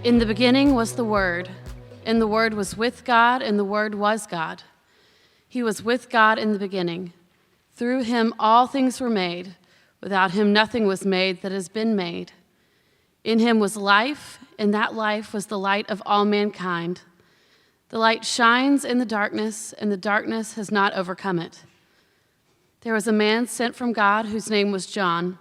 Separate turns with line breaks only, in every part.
In the beginning was the Word, and the Word was with God, and the Word was God. He was with God in the beginning. Through him all things were made. Without him nothing was made that has been made. In him was life, and that life was the light of all mankind. The light shines in the darkness, and the darkness has not overcome it. There was a man sent from God whose name was John.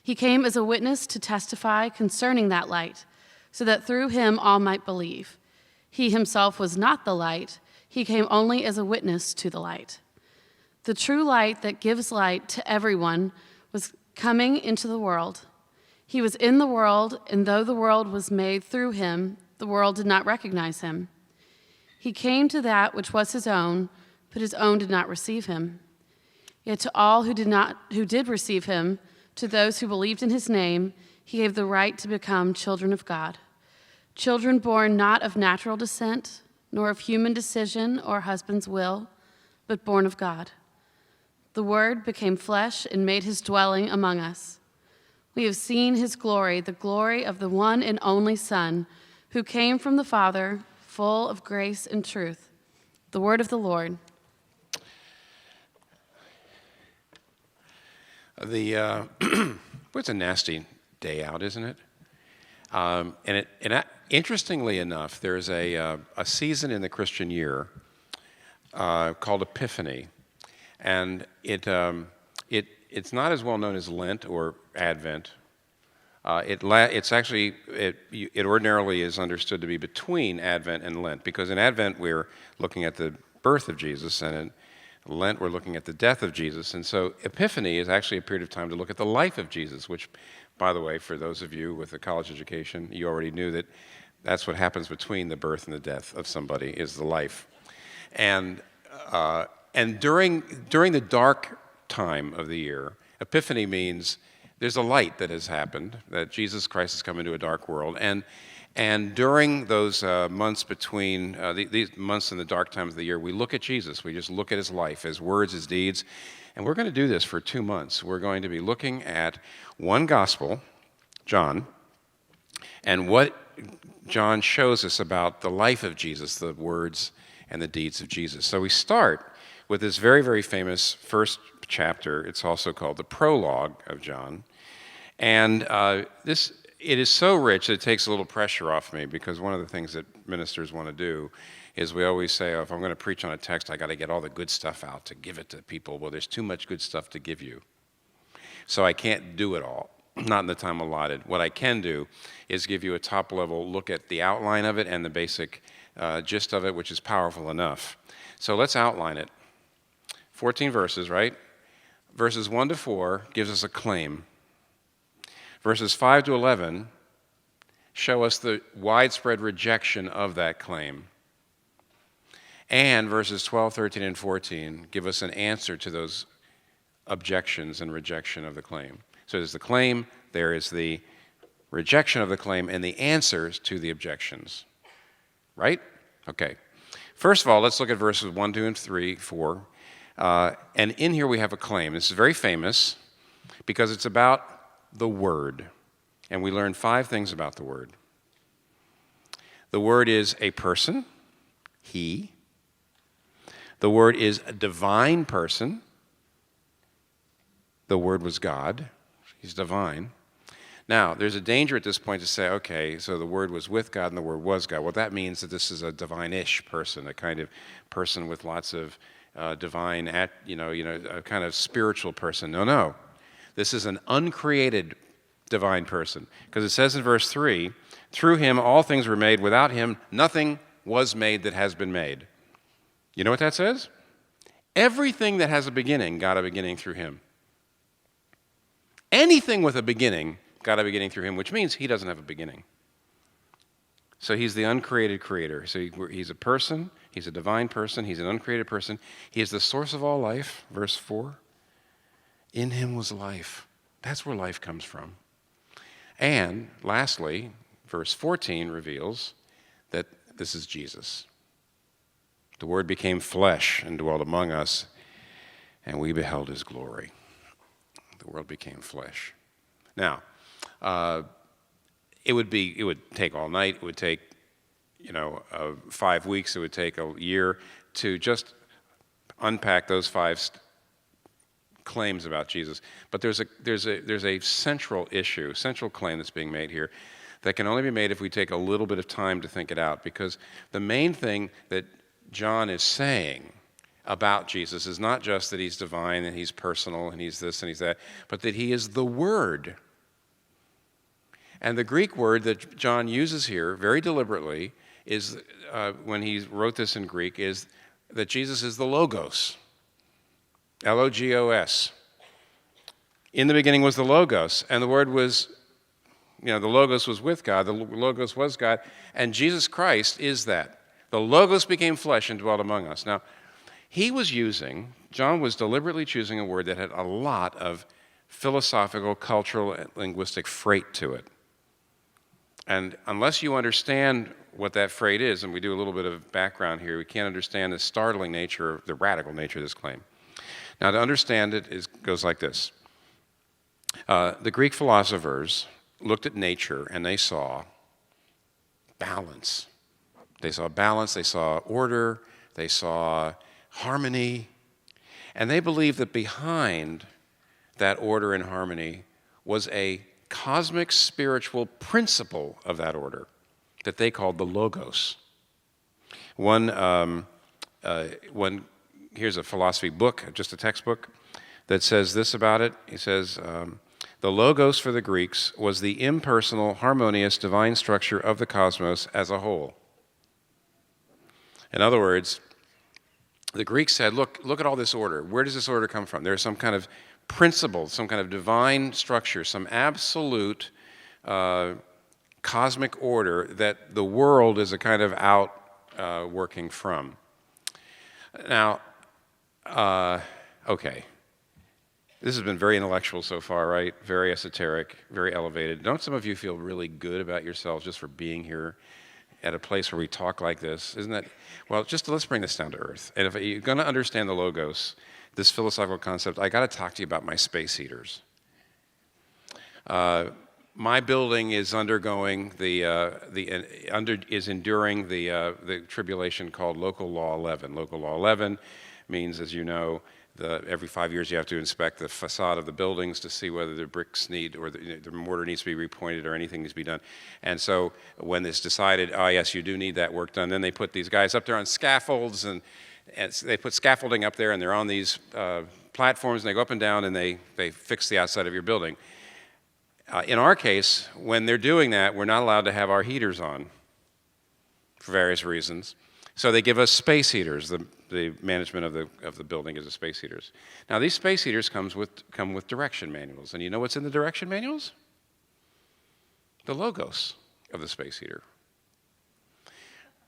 He came as a witness to testify concerning that light, so that through him all might believe. He himself was not the light. He came only as a witness to the light. The true light that gives light to everyone was coming into the world. He was in the world, and though the world was made through him, the world did not recognize him. He came to that which was his own, but his own did not receive him. Yet to all who did receive him, to those who believed in his name, he gave the right to become children of God. Children born not of natural descent, nor of human decision or husband's will, but born of God. The Word became flesh and made his dwelling among us. We have seen his glory, the glory of the one and only Son, who came from the Father, full of grace and truth. The word of the Lord.
It's a nasty day out, isn't it? Interestingly enough, there's a season in the Christian year called Epiphany, and it's not as well known as Lent or Advent. It ordinarily is understood to be between Advent and Lent, because in Advent we're looking at the birth of Jesus, and in Lent we're looking at the death of Jesus. And so Epiphany is actually a period of time to look at the life of Jesus, which, by the way, for those of you with a college education, you already knew that that's what happens between the birth and the death of somebody, is the life. And during the dark time of the year, Epiphany means there's a light that has happened, that Jesus Christ has come into a dark world. And during those months between, these months in the dark times of the year, we look at Jesus. We just look at his life, his words, his deeds. And we're going to do this for 2 months. We're going to be looking at one gospel, John, and what John shows us about the life of Jesus, the words and the deeds of Jesus. So we start with this very, very famous first chapter. It's also called the prologue of John. And it is so rich that it takes a little pressure off me, because one of the things that ministers want to do is we always say, oh, if I'm going to preach on a text, I got to get all the good stuff out to give it to people. Well, there's too much good stuff to give you. So I can't do it all, not in the time allotted. What I can do is give you a top-level look at the outline of it and the basic gist of it, which is powerful enough. So let's outline it. 14 verses, right? Verses 1 to 4 gives us a claim. Verses 5 to 11 show us the widespread rejection of that claim. And verses 12, 13, and 14 give us an answer to those objections and rejection of the claim. So there's the claim, there is the rejection of the claim, and the answers to the objections. Right? Okay. First of all, let's look at verses 1, 2, and 3, 4. And in here we have a claim. This is very famous because it's about the Word. And we learn 5 things about the Word. The Word is a person, he. The Word is a divine person. The Word was God. He's divine. Now, there's a danger at this point to say, okay, so the Word was with God and the Word was God. Well, that means that this is a divine-ish person, a kind of person with lots of divine, a kind of spiritual person. No. This is an uncreated divine person. Because it says in verse 3, through him all things were made. Without him nothing was made that has been made. You know what that says? Everything that has a beginning got a beginning through him. Anything with a beginning got a beginning through him, which means he doesn't have a beginning. So he's the uncreated creator. So he's a person, he's a divine person, he's an uncreated person. He is the source of all life, verse 4. In him was life. That's where life comes from. And lastly, verse 14 reveals that this is Jesus. The Word became flesh and dwelt among us, and we beheld his glory. The Word became flesh. Now, it would take all night. It would take 5 weeks. It would take a year to just unpack those five claims about Jesus. But there's a central issue, central claim that's being made here that can only be made if we take a little bit of time to think it out. Because the main thing that John is saying about Jesus is not just that he's divine and he's personal and he's this and he's that, but that he is the Word. And the Greek word that John uses here very deliberately is, when he wrote this in Greek, is that Jesus is the Logos. Logos. In the beginning was the Logos, and the Word was, the Logos was with God, the Logos was God, and Jesus Christ is that. The Logos became flesh and dwelt among us. Now, John was deliberately choosing a word that had a lot of philosophical, cultural, and linguistic freight to it. And unless you understand what that freight is, and we do a little bit of background here, we can't understand the startling nature, the radical nature of this claim. Now, to understand it goes like this. The Greek philosophers looked at nature and they saw balance. They saw balance, they saw order, they saw harmony, and they believed that behind that order and harmony was a cosmic spiritual principle of that order that they called the Logos. Here's a philosophy book, just a textbook, that says this about it. He says, the Logos for the Greeks was the impersonal, harmonious, divine structure of the cosmos as a whole. In other words, the Greeks said, look at all this order. Where does this order come from? There's some kind of principle, some kind of divine structure, some absolute cosmic order that the world is a kind of working from. Now, okay. This has been very intellectual so far, right? Very esoteric, very elevated. Don't some of you feel really good about yourselves just for being here at a place where we talk like this? Isn't that? Well, let's bring this down to earth. And if you're going to understand the Logos, this philosophical concept, I got to talk to you about my space heaters. My building is enduring the tribulation called Local Law 11. Local Law 11 means, as you know, every 5 years you have to inspect the facade of the buildings to see whether the bricks or the mortar needs to be repointed or anything needs to be done. And so when it's decided, oh yes, you do need that work done, then they put these guys up there on scaffolds, and they put scaffolding up there, and they're on these platforms, and they go up and down, and they fix the outside of your building. In our case, when they're doing that, we're not allowed to have our heaters on for various reasons. So they give us space heaters. The management of the building is the space heaters. Now, these space heaters come with direction manuals. And you know what's in the direction manuals? The Logos of the space heater.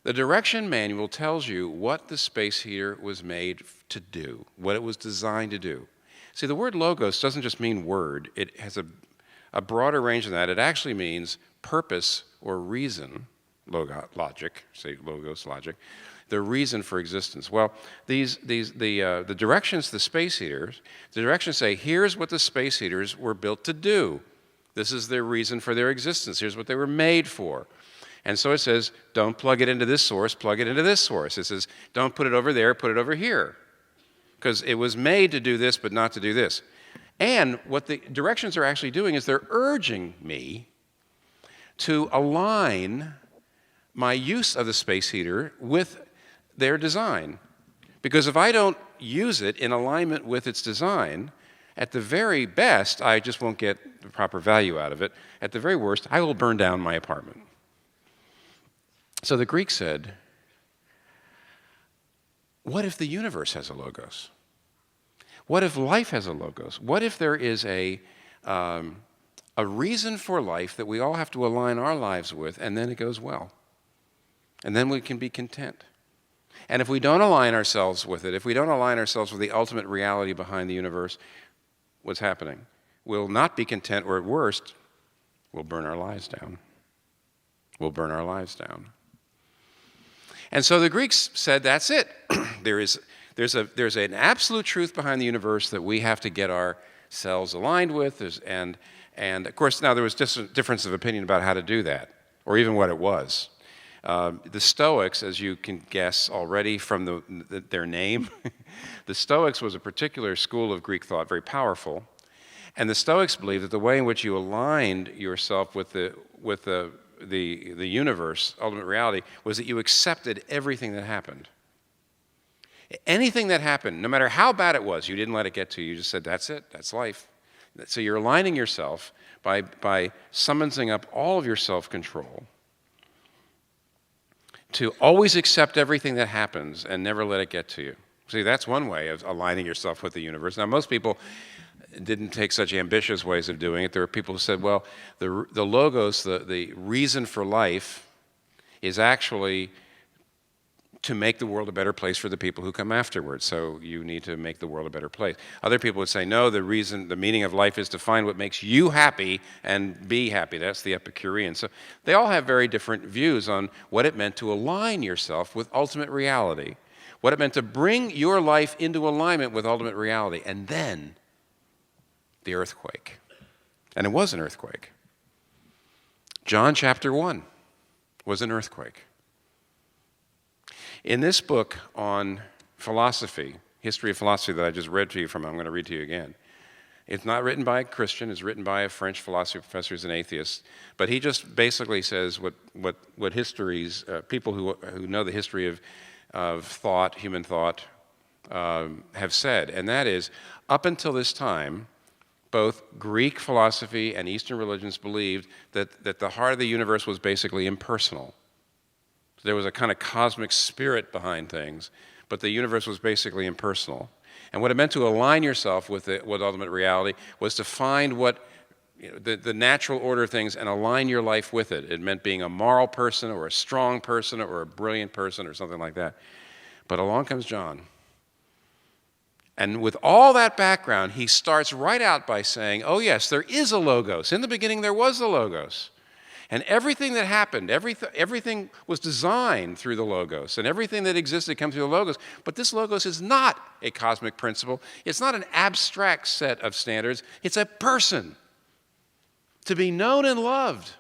The direction manual tells you what the space heater was made to do, what it was designed to do. See, the word Logos doesn't just mean word. It has a broader range than that. It actually means purpose or reason, logic, say Logos, logic, the reason for existence. Well, the directions to the space heaters, the directions say, here's what the space heaters were built to do. This is their reason for their existence. Here's what they were made for. And so it says, don't plug it into this source, plug it into this source. It says, don't put it over there, put it over here. Because it was made to do this, but not to do this. And what the directions are actually doing is they're urging me to align my use of the space heater with their design. Because if I don't use it in alignment with its design, at the very best, I just won't get the proper value out of it. At the very worst, I will burn down my apartment. So the Greeks said, what if the universe has a Logos? What if life has a Logos? What if there is a reason for life that we all have to align our lives with, and then it goes well? And then we can be content. And if we don't align ourselves with it, if we don't align ourselves with the ultimate reality behind the universe, what's happening? We'll not be content, or at worst, we'll burn our lives down. We'll burn our lives down. And so the Greeks said, that's it. There's an absolute truth behind the universe that we have to get ourselves aligned with, and And of course, now there was just a difference of opinion about how to do that, or even what it was. The Stoics, as you can guess already from their name, the Stoics was a particular school of Greek thought, very powerful. And the Stoics believed that the way in which you aligned yourself with the universe, ultimate reality, was that you accepted everything that happened. Anything that happened, no matter how bad it was, you didn't let it get to you. You just said, that's it, that's life. So you're aligning yourself by summoning up all of your self-control to always accept everything that happens and never let it get to you. See, that's one way of aligning yourself with the universe. Now, most people didn't take such ambitious ways of doing it. There were people who said, well, the logos, the reason for life, is actually to make the world a better place for the people who come afterwards. So you need to make the world a better place. Other people would say, no, the meaning of life is to find what makes you happy and be happy. That's the Epicurean. So they all have very different views on what it meant to align yourself with ultimate reality, what it meant to bring your life into alignment with ultimate reality, and then the earthquake. And it was an earthquake. John chapter 1 was an earthquake. In this book on philosophy, history of philosophy that I just read to you from, I'm going to read to you again. It's not written by a Christian. It's written by a French philosophy professor who's an atheist. But he just basically says what histories, people who know the history of thought, human thought, have said. And that is, up until this time, both Greek philosophy and Eastern religions believed that the heart of the universe was basically impersonal. There was a kind of cosmic spirit behind things, but the universe was basically impersonal. And what it meant to align yourself with ultimate reality was to find the natural order of things and align your life with it. It meant being a moral person or a strong person or a brilliant person or something like that. But along comes John. And with all that background, he starts right out by saying, oh yes, there is a logos. In the beginning, there was a logos. And everything that happened, everything was designed through the logos, and everything that existed comes through the logos. But this logos is not a cosmic principle. It's not an abstract set of standards. It's a person to be known and loved.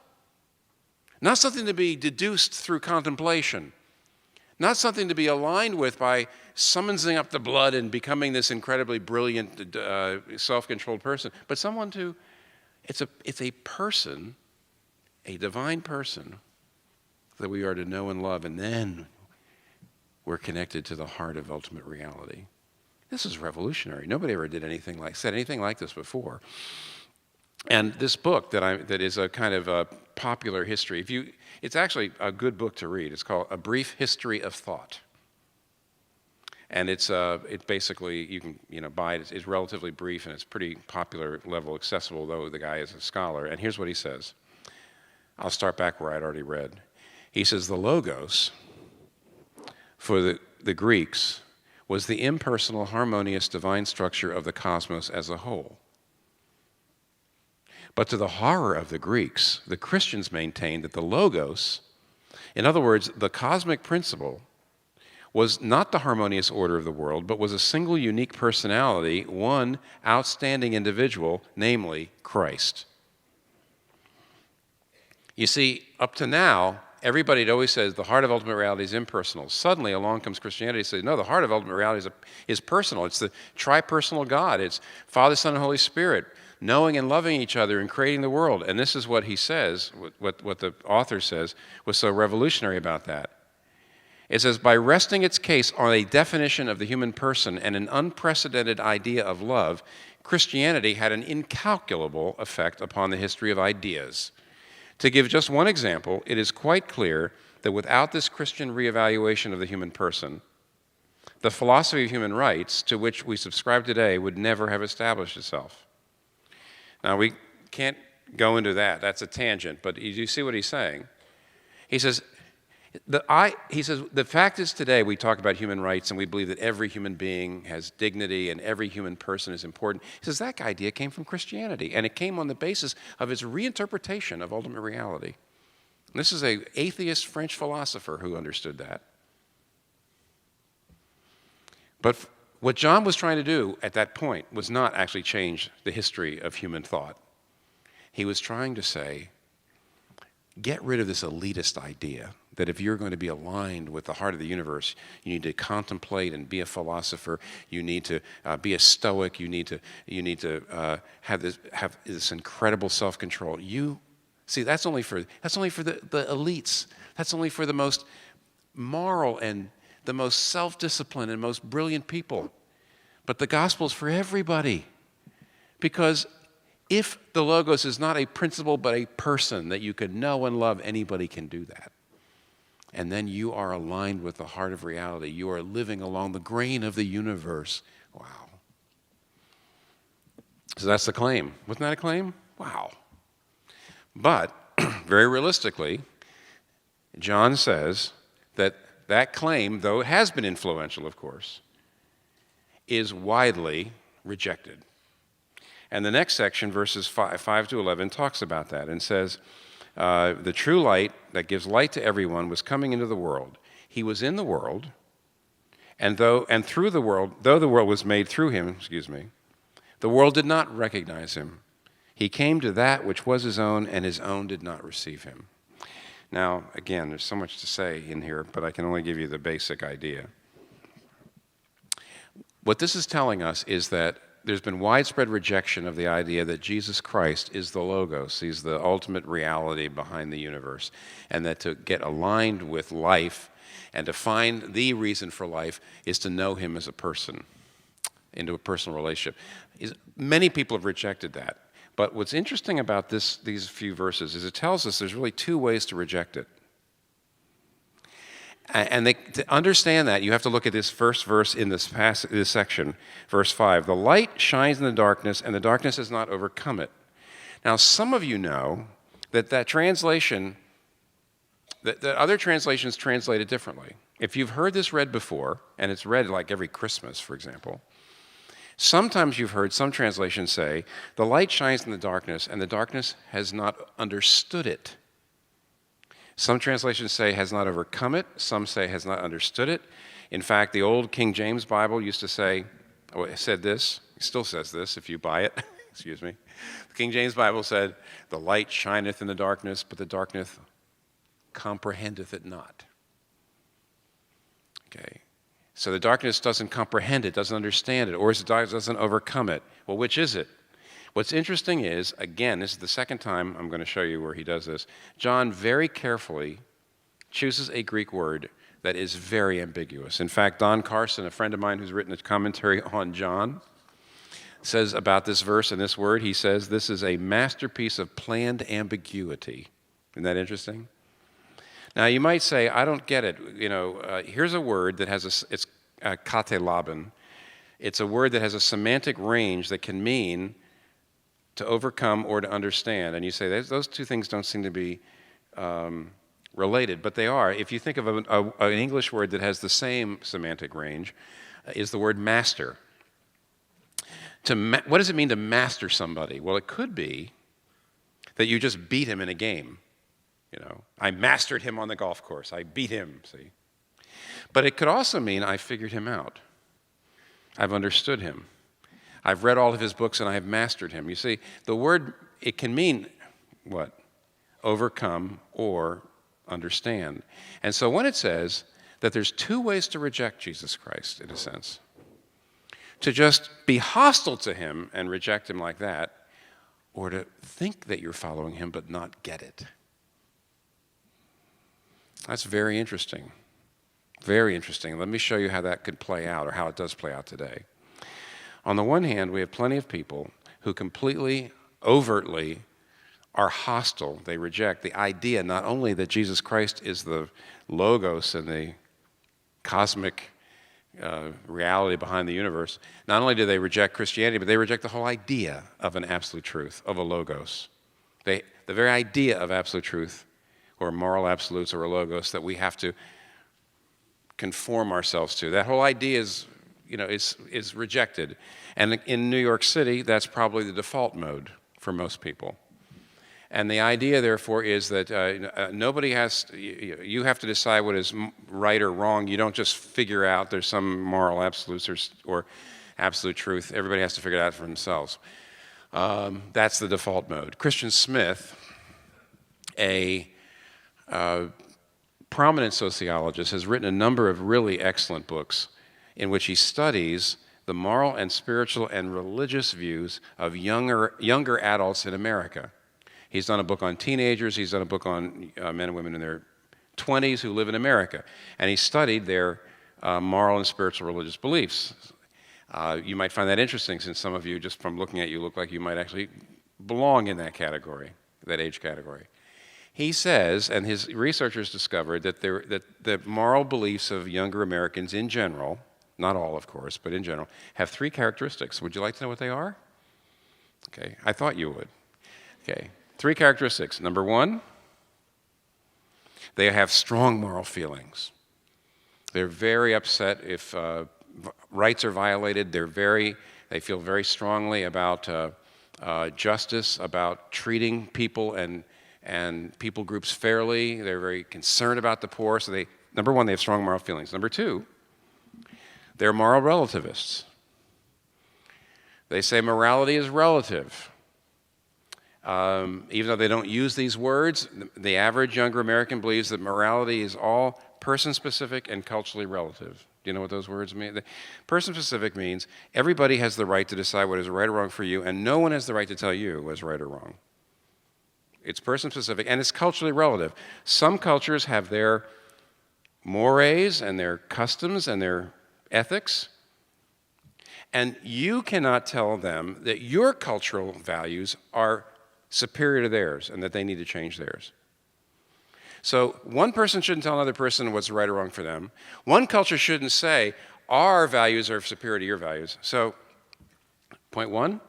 Not something to be deduced through contemplation. Not something to be aligned with by summoning up the blood and becoming this incredibly brilliant, self-controlled person. But someone it's a person, a divine person that we are to know and love, and then we're connected to the heart of ultimate reality. This is revolutionary. Nobody ever said anything like this before. And this book that is a kind of a popular history. It's actually a good book to read. It's called A Brief History of Thought. And it's basically, you can buy it. It's relatively brief, and it's pretty popular level, accessible, though the guy is a scholar. And here's what he says. I'll start back where I'd already read. He says, the logos for the Greeks was the impersonal, harmonious, divine structure of the cosmos as a whole. But to the horror of the Greeks, the Christians maintained that the logos, in other words, the cosmic principle, was not the harmonious order of the world, but was a single unique personality, one outstanding individual, namely Christ. You see, up to now, everybody had always said the heart of ultimate reality is impersonal. Suddenly, along comes Christianity and says, no, the heart of ultimate reality is personal. It's the tripersonal God. It's Father, Son, and Holy Spirit, knowing and loving each other and creating the world. And this is what he says, what the author says, was so revolutionary about that. It says, by resting its case on a definition of the human person and an unprecedented idea of love, Christianity had an incalculable effect upon the history of ideas. To give just one example, it is quite clear that without this Christian reevaluation of the human person, the philosophy of human rights to which we subscribe today would never have established itself. Now, we can't go into that. That's a tangent, but you see what he's saying? He says, the fact is today we talk about human rights and we believe that every human being has dignity and every human person is important. He says that idea came from Christianity, and it came on the basis of its reinterpretation of ultimate reality. And this is an atheist French philosopher who understood that. But what John was trying to do at that point was not actually change the history of human thought. He was trying to say, get rid of this elitist idea that if you're going to be aligned with the heart of the universe, you need to contemplate and be a philosopher. You need to be a stoic. You need to have this incredible self-control. See, that's only for the elites. That's only for the most moral and the most self-disciplined and most brilliant people. But the gospel's for everybody, because if the Logos is not a principle but a person that you could know and love, anybody can do that. And then you are aligned with the heart of reality. You are living along the grain of the universe. Wow. So that's the claim. Wasn't that a claim? Wow. But very realistically, John says that that claim, though it has been influential, of course, is widely rejected. And the next section, verses 5 to 11, talks about that and says, the true light that gives light to everyone was coming into the world. He was in the world, and through the world, though the world was made through him, the world did not recognize him. He came to that which was his own, and his own did not receive him. Now, again, there's so much to say in here, but I can only give you the basic idea. What this is telling us is that there's been widespread rejection of the idea that Jesus Christ is the Logos. He's the ultimate reality behind the universe. And that to get aligned with life and to find the reason for life is to know him as a person, into a personal relationship. Many people have rejected that. But what's interesting about these few verses is it tells us there's really two ways to reject it. And to understand that, you have to look at this first verse in this section, verse 5. The light shines in the darkness, and the darkness has not overcome it. Now, some of you know that translation, that other translations translate it differently. If you've heard this read before, and it's read like every Christmas, for example, sometimes you've heard some translations say, the light shines in the darkness, and the darkness has not understood it. Some translations say has not overcome it. Some say has not understood it. In fact, the old King James Bible used to say, said this, it still says this if you buy it, excuse me. The King James Bible said, the light shineth in the darkness, but the darkness comprehendeth it not. Okay. So the darkness doesn't comprehend it, doesn't understand it, or the darkness doesn't overcome it. Well, which is it? What's interesting is, again, this is the second time I'm going to show you where he does this. John very carefully chooses a Greek word that is very ambiguous. In fact, Don Carson, a friend of mine who's written a commentary on John, says about this verse and this word, he says, this is a masterpiece of planned ambiguity. Isn't that interesting? Now, you might say, I don't get it. Here's a word that has it's katelaben. It's a word that has a semantic range that can mean to overcome or to understand. And you say, those two things don't seem to be related, but they are. If you think of an English word that has the same semantic range, is the word master. What does it mean to master somebody? Well, it could be that you just beat him in a game. I mastered him on the golf course. I beat him, see? But it could also mean I figured him out. I've understood him. I've read all of his books and I have mastered him. You see, the word, it can mean what? Overcome or understand. And so when it says that there's two ways to reject Jesus Christ, in a sense, to just be hostile to him and reject him like that, or to think that you're following him but not get it. That's very interesting. Very interesting. Let me show you how that could play out, or how it does play out today. On the one hand, we have plenty of people who completely, overtly are hostile. They reject the idea not only that Jesus Christ is the Logos and the cosmic reality behind the universe. Not only do they reject Christianity, but they reject the whole idea of an absolute truth, of a Logos. The very idea of absolute truth, or moral absolutes, or a Logos that we have to conform ourselves to. That whole idea is rejected. And in New York City, that's probably the default mode for most people. And the idea, therefore, is that you have to decide what is right or wrong. You don't just figure out there's some moral absolutes or absolute truth. Everybody has to figure it out for themselves. That's the default mode. Christian Smith, a prominent sociologist, has written a number of really excellent books in which he studies the moral and spiritual and religious views of younger adults in America. He's done a book on teenagers. He's done a book on men and women in their 20s who live in America. And he studied their moral and spiritual religious beliefs. You might find that interesting, since some of you, just from looking at you, look like you might actually belong in that category, that age category. He says, and his researchers discovered, that the moral beliefs of younger Americans in general, not all, of course, but in general, have three characteristics. Would you like to know what they are? Okay, I thought you would. Okay, three characteristics. Number one, they have strong moral feelings. They're very upset if rights are violated. They feel very strongly about justice, about treating people and people groups fairly. They're very concerned about the poor. So number one, they have strong moral feelings. Number two, they're moral relativists. They say morality is relative. Even though they don't use these words, the average younger American believes that morality is all person-specific and culturally relative. Do you know what those words mean? Person-specific means everybody has the right to decide what is right or wrong for you, and no one has the right to tell you what's right or wrong. It's person-specific, and it's culturally relative. Some cultures have their mores and their customs and their ethics, and you cannot tell them that your cultural values are superior to theirs and that they need to change theirs. So one person shouldn't tell another person what's right or wrong for them. One culture shouldn't say, our values are superior to your values. So, point one,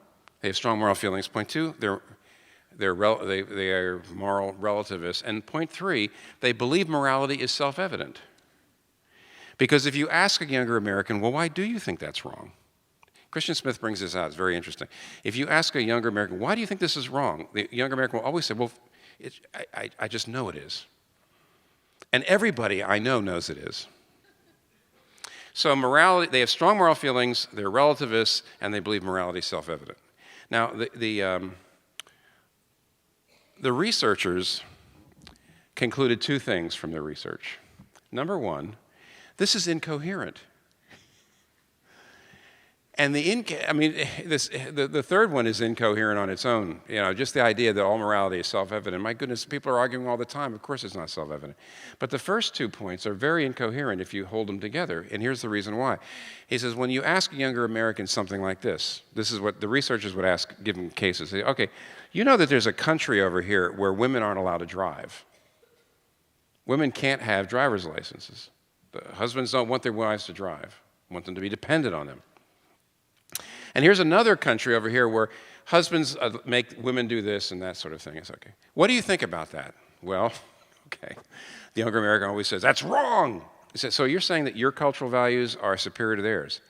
they have strong moral feelings. Point two, they are moral relativists. And point three, they believe morality is self-evident. Because if you ask a younger American, well, why do you think that's wrong? Christian Smith brings this out. It's very interesting. If you ask a younger American, why do you think this is wrong? The younger American will always say, well, I just know it is. And everybody I know knows it is. So morality, they have strong moral feelings, they're relativists, and they believe morality is self-evident. Now, the researchers concluded two things from their research. Number one, this is incoherent. And the third one is incoherent on its own. You know, just the idea that all morality is self-evident. My goodness, people are arguing all the time. Of course it's not self-evident. But the first 2 points are very incoherent if you hold them together. And here's the reason why. He says, when you ask a younger American something like this is what the researchers would ask, given cases. They say, okay, you know that there's a country over here where women aren't allowed to drive. Women can't have driver's licenses. The husbands don't want their wives to drive, want them to be dependent on them. And here's another country over here where husbands make women do this and that sort of thing. It's okay. What do you think about that? Well, okay. The younger American always says, that's wrong. He says, so you're saying that your cultural values are superior to theirs?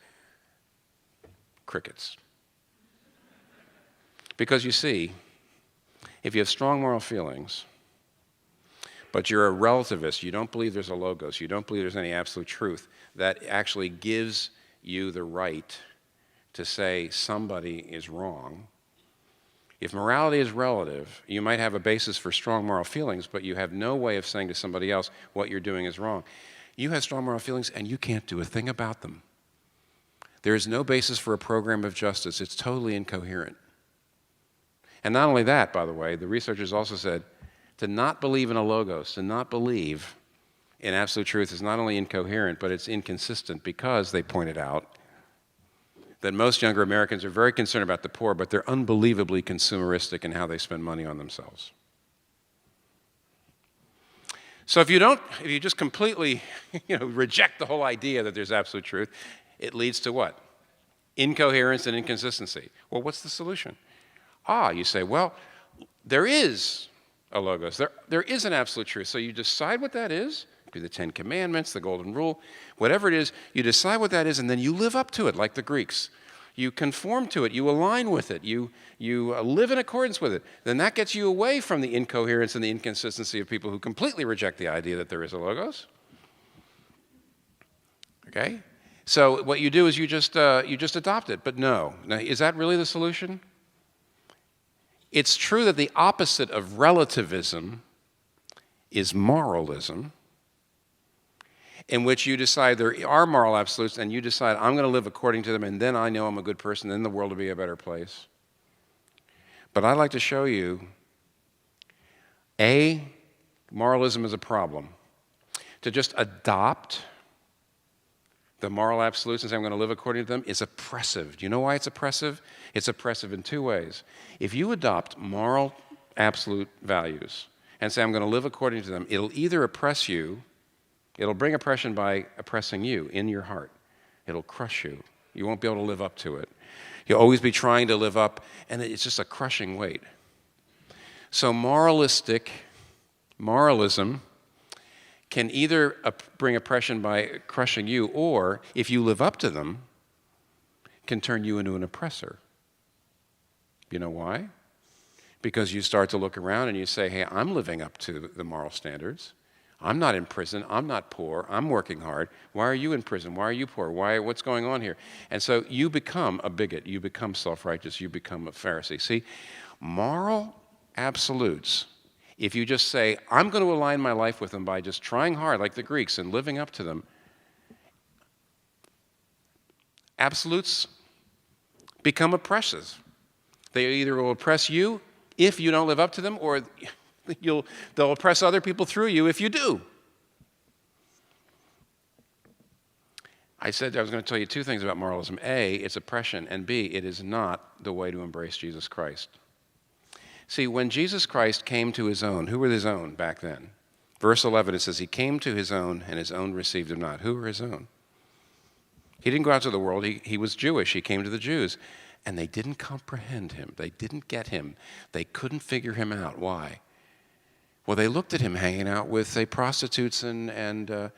Crickets. Because you see, if you have strong moral feelings, but you're a relativist, you don't believe there's a logos, you don't believe there's any absolute truth, that actually gives you the right to say somebody is wrong. If morality is relative, you might have a basis for strong moral feelings, but you have no way of saying to somebody else what you're doing is wrong. You have strong moral feelings and you can't do a thing about them. There is no basis for a program of justice. It's totally incoherent. And not only that, by the way, the researchers also said to not believe in a logos, to not believe in absolute truth is not only incoherent, but it's inconsistent because, they pointed out, that most younger Americans are very concerned about the poor, but they're unbelievably consumeristic in how they spend money on themselves. So if you just completely reject the whole idea that there's absolute truth, it leads to what? Incoherence and inconsistency. Well, what's the solution? You say, well, there is a logos. There is an absolute truth. So you decide what that is. It could be the Ten Commandments, the Golden Rule, whatever it is, you decide what that is, and then you live up to it like the Greeks. You conform to it, you align with it, you live in accordance with it. Then that gets you away from the incoherence and the inconsistency of people who completely reject the idea that there is a logos. Okay? So what you do is you just adopt it. But no. Now, is that really the solution? It's true that the opposite of relativism is moralism, in which you decide there are moral absolutes and you decide I'm going to live according to them and then I know I'm a good person, then the world will be a better place. But I'd like to show you, moralism is a problem. To just adopt the moral absolutes and say I'm going to live according to them is oppressive. Do you know why it's oppressive? It's oppressive in two ways. If you adopt moral absolute values and say I'm going to live according to them, it'll either oppress you, it'll bring oppression by oppressing you in your heart. It'll crush you. You won't be able to live up to it. You'll always be trying to live up, and it's just a crushing weight. So moralism can either bring oppression by crushing you, or if you live up to them, can turn you into an oppressor. You know why? Because you start to look around and you say, hey, I'm living up to the moral standards. I'm not in prison. I'm not poor. I'm working hard. Why are you in prison? Why are you poor? What's going on here? And so you become a bigot. You become self-righteous. You become a Pharisee. See, moral absolutes, if you just say, I'm going to align my life with them by just trying hard like the Greeks and living up to them, absolutes become oppressive. They either will oppress you if you don't live up to them, or they'll oppress other people through you if you do. I said I was going to tell you two things about moralism. A, it's oppression, and B, it is not the way to embrace Jesus Christ. See, when Jesus Christ came to his own, who were his own back then? Verse 11, it says, he came to his own, and his own received him not. Who were his own? He didn't go out to the world. He was Jewish. He came to the Jews. And they didn't comprehend him. They didn't get him. They couldn't figure him out. Why? Well, they looked at him hanging out with, say, prostitutes and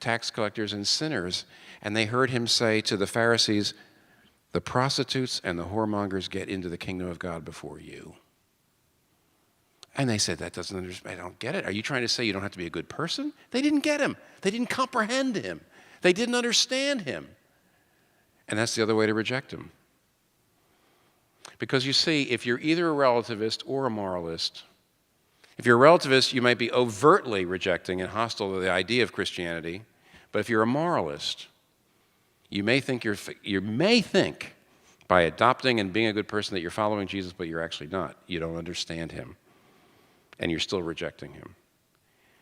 tax collectors and sinners, and they heard him say to the Pharisees, the prostitutes and the whoremongers get into the kingdom of God before you. And they said, that doesn't understand. I don't get it. Are you trying to say you don't have to be a good person? They didn't get him. They didn't comprehend him. They didn't understand him. And that's the other way to reject him. Because you see, if you're either a relativist or a moralist, if you're a relativist, you might be overtly rejecting and hostile to the idea of Christianity. But if you're a moralist, you may think by adopting and being a good person that you're following Jesus, but you're actually not. You don't understand him. And you're still rejecting him.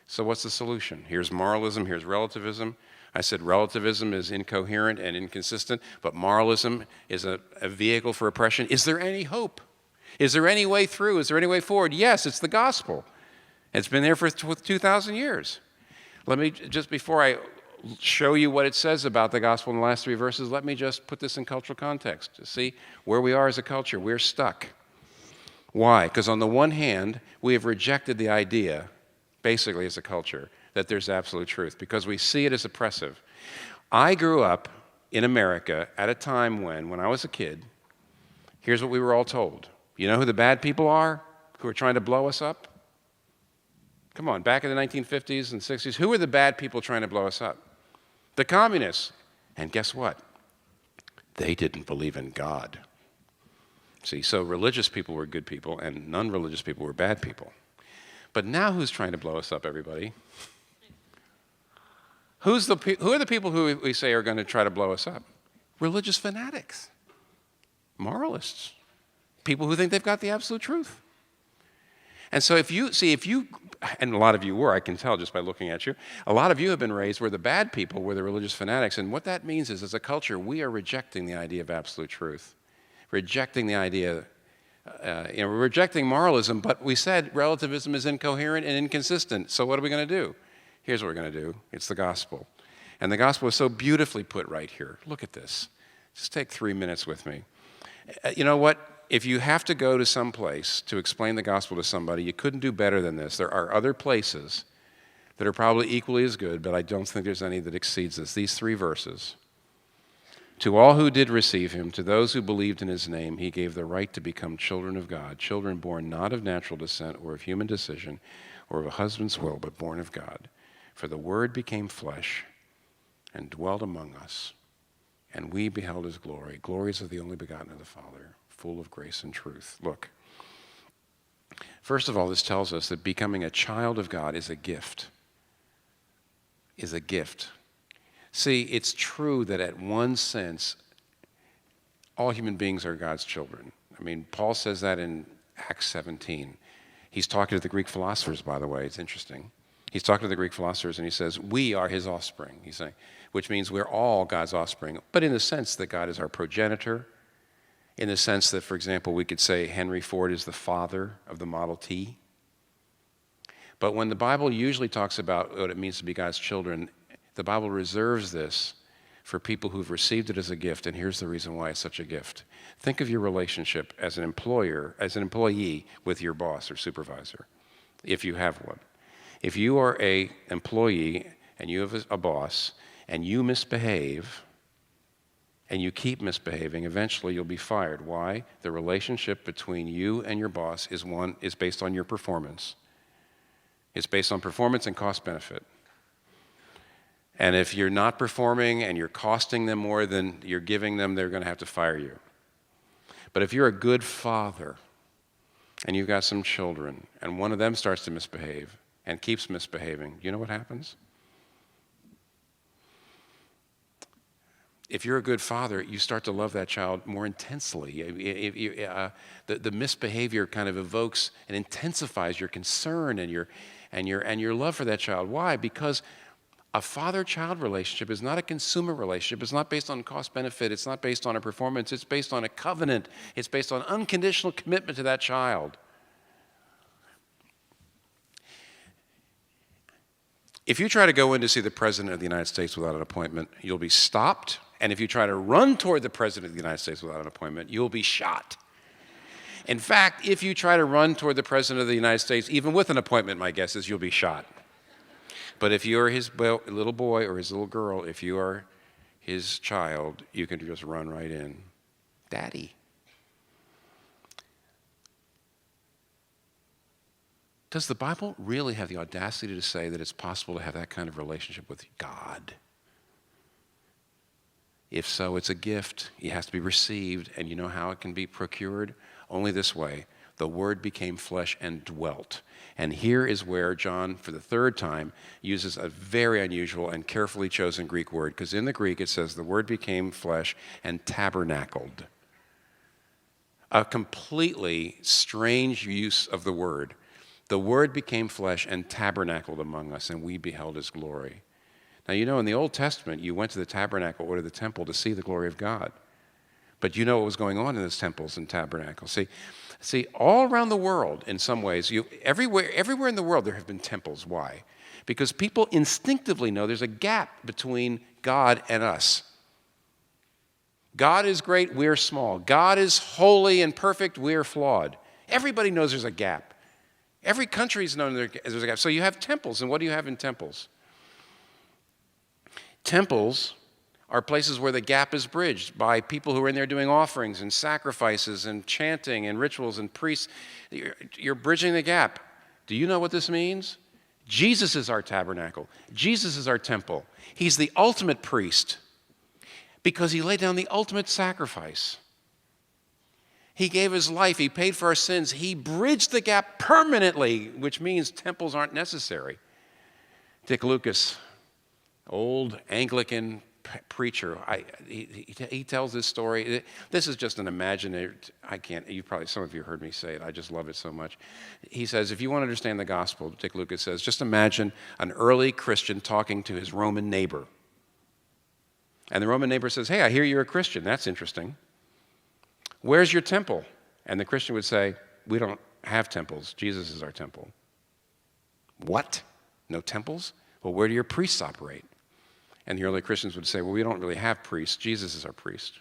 So what's the solution? Here's moralism, here's relativism. I said relativism is incoherent and inconsistent, but moralism is a vehicle for oppression. Is there any hope? Is there any way through? Is there any way forward? Yes, it's the gospel. It's been there for 2,000 years. Let me, just before I show you what it says about the gospel in the last three verses, let me just put this in cultural context. To see where we are as a culture. We're stuck. Why? Because on the one hand, we have rejected the idea, basically as a culture, that there's absolute truth, because we see it as oppressive. I grew up in America at a time when I was a kid, here's what we were all told. You know who the bad people are who are trying to blow us up? Come on, back in the 1950s and 60s, who were the bad people trying to blow us up? The communists. And guess what? They didn't believe in God. See, so religious people were good people and non-religious people were bad people. But now who's trying to blow us up, everybody? Who are the people who we say are going to try to blow us up? Religious fanatics, moralists, people who think they've got the absolute truth. And so if you, and a lot of you were, I can tell just by looking at you, a lot of you have been raised where the bad people were the religious fanatics. And what that means is, as a culture, we are rejecting the idea of absolute truth, rejecting the idea, we're rejecting moralism, but we said relativism is incoherent and inconsistent. So what are we going to do? Here's what we're going to do. It's the gospel. And the gospel is so beautifully put right here. Look at this. Just take 3 minutes with me. You know what? If you have to go to some place to explain the gospel to somebody, you couldn't do better than this. There are other places that are probably equally as good, but I don't think there's any that exceeds this. These 3 verses. To all who did receive him, to those who believed in his name, he gave the right to become children of God, children born not of natural descent or of human decision or of a husband's will, but born of God. For the Word became flesh and dwelt among us, and we beheld his glory, glories of the only begotten of the Father, full of grace and truth. Look, first of all, this tells us that becoming a child of God is a gift. Is a gift. See, it's true that at one sense, all human beings are God's children. I mean, Paul says that in Acts 17. He's talking to the Greek philosophers, by the way. It's interesting. He's talking to the Greek philosophers, and he says, we are his offspring, he's saying, which means we're all God's offspring, but in the sense that God is our progenitor, in the sense that, for example, we could say Henry Ford is the father of the Model T. But when the Bible usually talks about what it means to be God's children, the Bible reserves this for people who've received it as a gift, and here's the reason why it's such a gift. Think of your relationship as an employee with your boss or supervisor, if you have one. If you are an employee and you have a boss and you misbehave and you keep misbehaving, eventually you'll be fired. Why? The relationship between you and your boss is based on your performance. It's based on performance and cost benefit. And if you're not performing and you're costing them more than you're giving them, they're going to have to fire you. But if you're a good father and you've got some children and one of them starts to misbehave and keeps misbehaving, you know what happens? If you're a good father, you start to love that child more intensely. The misbehavior kind of evokes and intensifies your concern and your love for that child. Why? Because a father-child relationship is not a consumer relationship. It's not based on cost-benefit. It's not based on a performance. It's based on a covenant. It's based on unconditional commitment to that child. If you try to go in to see the President of the United States without an appointment, you'll be stopped. And if you try to run toward the President of the United States without an appointment, you'll be shot. In fact, if you try to run toward the President of the United States, even with an appointment, my guess is you'll be shot. But if you're his little boy or his little girl, if you are his child, you can just run right in. Daddy. Does the Bible really have the audacity to say that it's possible to have that kind of relationship with God? If so, it's a gift. It has to be received. And you know how it can be procured? Only this way. The Word became flesh and dwelt. And here is where John, for the third time, uses a very unusual and carefully chosen Greek word, because in the Greek it says the Word became flesh and tabernacled. A completely strange use of the word. The Word became flesh and tabernacled among us, and we beheld his glory. Now, you know, in the Old Testament, you went to the tabernacle or to the temple to see the glory of God. But you know what was going on in those temples and tabernacles. See, all around the world, in some ways, everywhere in the world there have been temples. Why? Because people instinctively know there's a gap between God and us. God is great, we're small. God is holy and perfect, we're flawed. Everybody knows there's a gap. Every country's known there's a gap. So you have temples, and what do you have in temples? Temples are places where the gap is bridged by people who are in there doing offerings and sacrifices and chanting and rituals and priests. You're bridging the gap. Do you know what this means? Jesus is our tabernacle. Jesus is our temple. He's the ultimate priest because he laid down the ultimate sacrifice. He gave his life. He paid for our sins. He bridged the gap permanently, which means temples aren't necessary. Dick Lucas, old Anglican preacher, he tells this story. This is just an imaginary, some of you heard me say it. I just love it so much. He says, if you want to understand the gospel, Dick Lucas says, just imagine an early Christian talking to his Roman neighbor. And the Roman neighbor says, hey, I hear you're a Christian. That's interesting. Where's your temple? And the Christian would say, we don't have temples. Jesus is our temple. What? No temples? Well, where do your priests operate? And the early Christians would say, well, we don't really have priests. Jesus is our priest.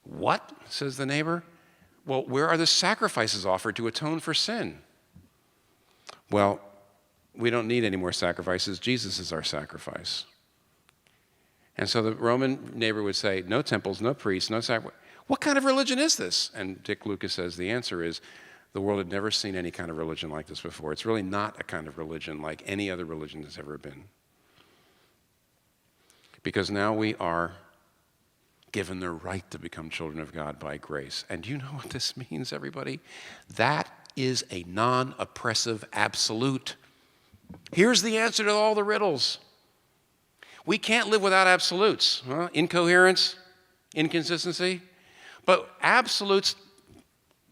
What? Says the neighbor. Well, where are the sacrifices offered to atone for sin? Well, we don't need any more sacrifices. Jesus is our sacrifice. And so the Roman neighbor would say, no temples, no priests, no sacrifice. What kind of religion is this? And Dick Lucas says the answer is the world had never seen any kind of religion like this before. It's really not a kind of religion like any other religion has ever been. Because now we are given the right to become children of God by grace. And do you know what this means, everybody? That is a non-oppressive absolute. Here's the answer to all the riddles. We can't live without absolutes. Incoherence, inconsistency. But absolutes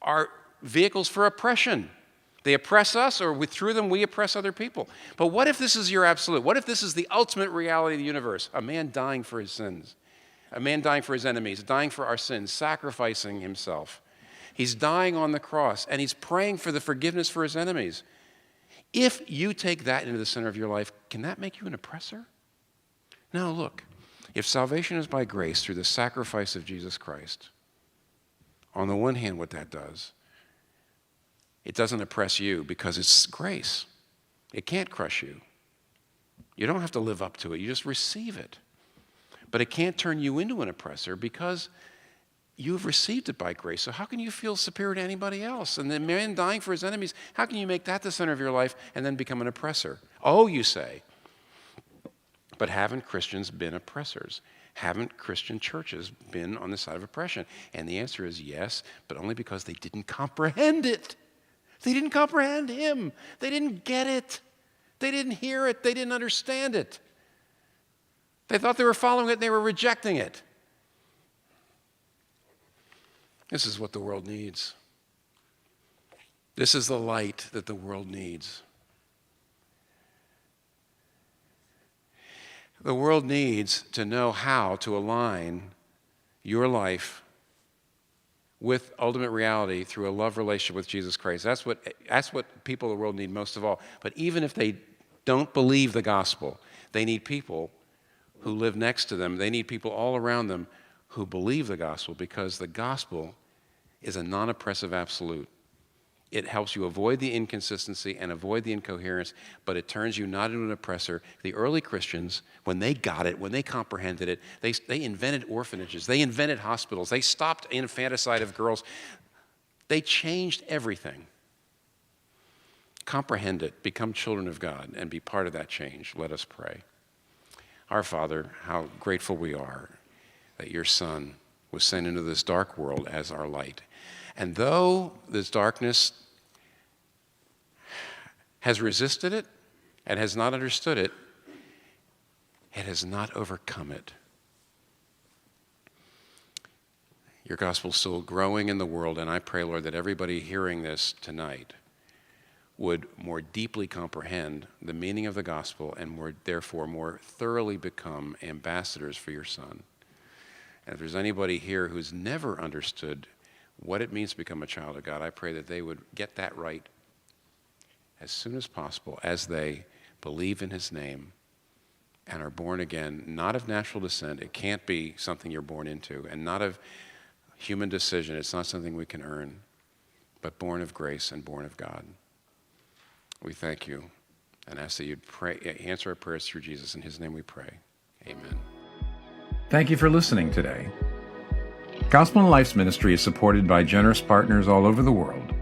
are vehicles for oppression. They oppress us, or through them we oppress other people. But what if this is your absolute? What if this is the ultimate reality of the universe? A man dying for his sins. A man dying for his enemies, dying for our sins, sacrificing himself. He's dying on the cross, and he's praying for the forgiveness for his enemies. If you take that into the center of your life, can that make you an oppressor? Now look, if salvation is by grace through the sacrifice of Jesus Christ, on the one hand, what that does, it doesn't oppress you because it's grace. It can't crush you. You don't have to live up to it. You just receive it. But it can't turn you into an oppressor because you have received it by grace. So how can you feel superior to anybody else? And the man dying for his enemies, how can you make that the center of your life and then become an oppressor? Oh, you say, but haven't Christians been oppressors? Haven't Christian churches been on the side of oppression? And the answer is yes, but only because they didn't comprehend it. They didn't comprehend him. They didn't get it. They didn't hear it. They didn't understand it. They thought they were following it and they were rejecting it. This is what the world needs. This is the light that the world needs. The world needs to know how to align your life with ultimate reality through a love relationship with Jesus Christ. That's what people of the world need most of all. But even if they don't believe the gospel, they need people who live next to them. They need people all around them who believe the gospel, because the gospel is a non-oppressive absolute. It helps you avoid the inconsistency and avoid the incoherence, but it turns you not into an oppressor. The early Christians, when they got it, when they comprehended it, they invented orphanages. They invented hospitals. They stopped infanticide of girls. They changed everything. Comprehend it, become children of God, and be part of that change. Let us pray. Our Father, how grateful we are that your Son was sent into this dark world as our light. And though this darkness has resisted it and has not understood it, it has not overcome it. Your gospel is still growing in the world, and I pray, Lord, that everybody hearing this tonight would more deeply comprehend the meaning of the gospel and therefore more thoroughly become ambassadors for your Son. And if there's anybody here who's never understood what it means to become a child of God, I pray that they would get that right as soon as possible as they believe in his name and are born again, not of natural descent. It can't be something you're born into, and not of human decision. It's not something we can earn, but born of grace and born of God. We thank you and ask that you'd answer our prayers through Jesus. In his name we pray. Amen.
Thank you for listening today. Gospel in Life's ministry is supported by generous partners all over the world.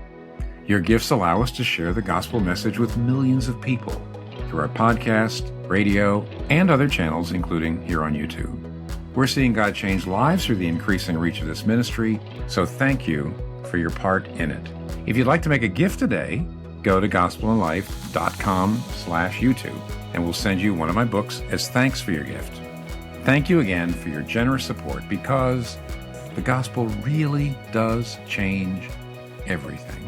Your gifts allow us to share the gospel message with millions of people through our podcast, radio, and other channels, including here on YouTube. We're seeing God change lives through the increasing reach of this ministry, so thank you for your part in it. If you'd like to make a gift today, go to gospelinlife.com/YouTube, and we'll send you one of my books as thanks for your gift. Thank you again for your generous support, because the gospel really does change everything.